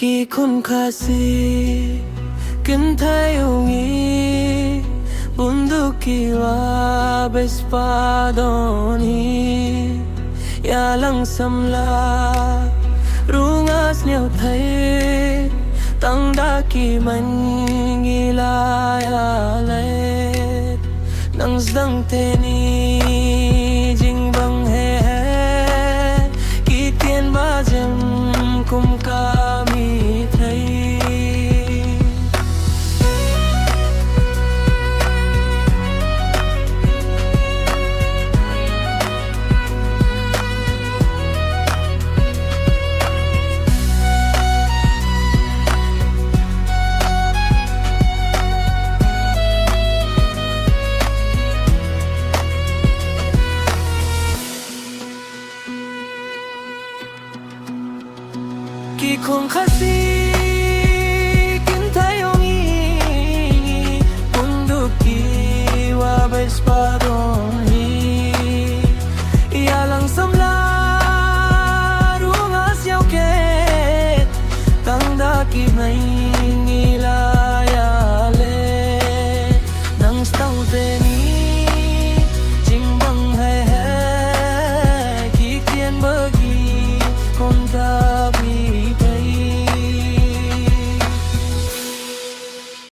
Ki kun kasi Kintayungi Bunduki wa bespadoni Yalang samla Rungas niyaw thay Tangdaki man gilayalet Nang zdang teni Jing bang he Kitien bajem kum kami thay Ki kung kasi Kintayungi Bunduki wa bespadoni Iyalang samla Rungas yaw ket Tangdaki may